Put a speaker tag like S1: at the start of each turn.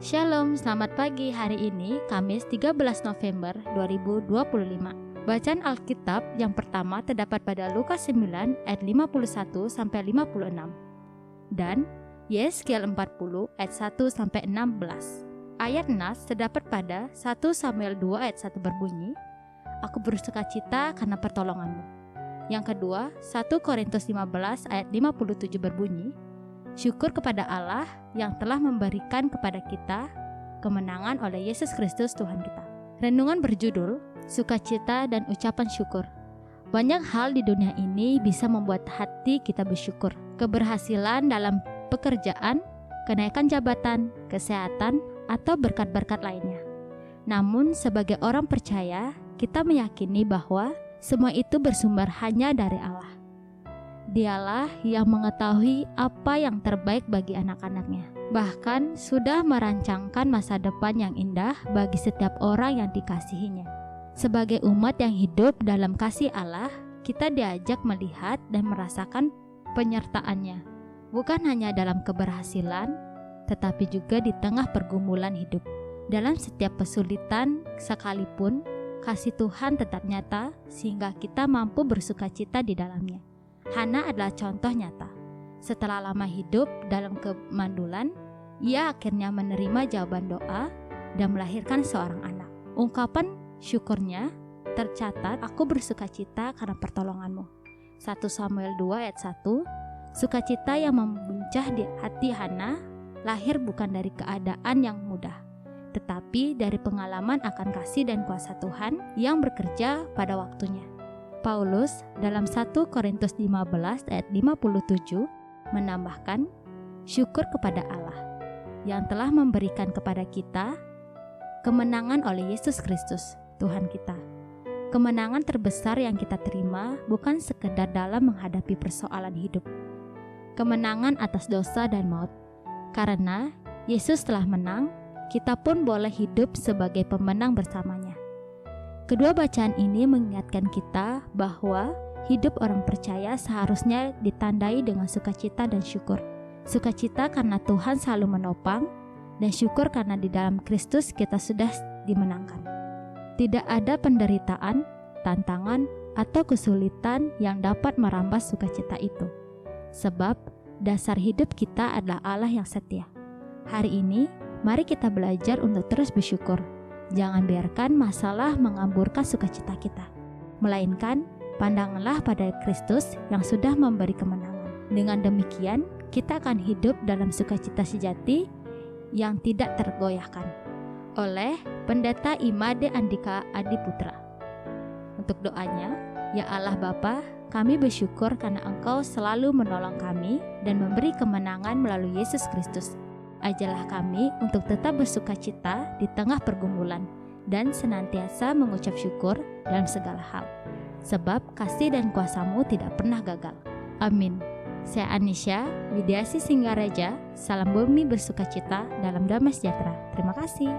S1: Shalom, selamat pagi. Hari ini Kamis 13 November 2025. Bacaan Alkitab yang pertama terdapat pada Lukas 9 ayat 51 sampai 56 dan Yeskiel 40 ayat 1 sampai 16. Ayat nas terdapat pada 1 Samuel 2 ayat 1 berbunyi, "Aku bersukacita karena pertolonganmu." Yang kedua, 1 Korintus 15 ayat 57 berbunyi, "Syukur kepada Allah yang telah memberikan kepada kita kemenangan oleh Yesus Kristus Tuhan kita." Renungan berjudul Sukacita dan Ucapan Syukur. Banyak hal di dunia ini bisa membuat hati kita bersyukur. Keberhasilan dalam pekerjaan, kenaikan jabatan, kesehatan, atau berkat-berkat lainnya. Namun sebagai orang percaya, kita meyakini bahwa semua itu bersumber hanya dari Allah. Dialah yang mengetahui apa yang terbaik bagi anak-anaknya. Bahkan sudah merancangkan masa depan yang indah bagi setiap orang yang dikasihinya. Sebagai umat yang hidup dalam kasih Allah, kita diajak melihat dan merasakan penyertaannya. Bukan hanya dalam keberhasilan, tetapi juga di tengah pergumulan hidup. Dalam setiap kesulitan sekalipun, kasih Tuhan tetap nyata sehingga kita mampu bersukacita di dalamnya. Hana adalah contoh nyata. Setelah lama hidup dalam kemandulan, ia akhirnya menerima jawaban doa dan melahirkan seorang anak. Ungkapan syukurnya tercatat, "Aku bersukacita karena pertolonganmu." 1 Samuel 2 ayat 1. Sukacita yang membuncah di hati Hana lahir bukan dari keadaan yang mudah, tetapi dari pengalaman akan kasih dan kuasa Tuhan yang bekerja pada waktunya. Paulus dalam 1 Korintus 15 ayat 57 menambahkan, "Syukur kepada Allah yang telah memberikan kepada kita kemenangan oleh Yesus Kristus, Tuhan kita." Kemenangan terbesar yang kita terima bukan sekedar dalam menghadapi persoalan hidup. Kemenangan atas dosa dan maut. Karena Yesus telah menang, kita pun boleh hidup sebagai pemenang bersamanya. Kedua bacaan ini mengingatkan kita bahwa hidup orang percaya seharusnya ditandai dengan sukacita dan syukur. Sukacita karena Tuhan selalu menopang, dan syukur karena di dalam Kristus kita sudah dimenangkan. Tidak ada penderitaan, tantangan, atau kesulitan yang dapat merampas sukacita itu. Sebab dasar hidup kita adalah Allah yang setia. Hari ini, mari kita belajar untuk terus bersyukur. Jangan biarkan masalah mengamburkan sukacita kita. Melainkan, pandanglah pada Kristus yang sudah memberi kemenangan. Dengan demikian, kita akan hidup dalam sukacita sejati yang tidak tergoyahkan. Oleh Pendeta Imade Andika Adiputra. Untuk doanya, ya Allah Bapa, kami bersyukur karena Engkau selalu menolong kami dan memberi kemenangan melalui Yesus Kristus. Ajarlah kami untuk tetap bersukacita di tengah pergumulan dan senantiasa mengucap syukur dalam segala hal. Sebab kasih dan kuasa-Mu tidak pernah gagal. Amin. Saya Anisha, Widiasi Singaraja, salam bumi bersukacita dalam damai sejahtera. Terima kasih.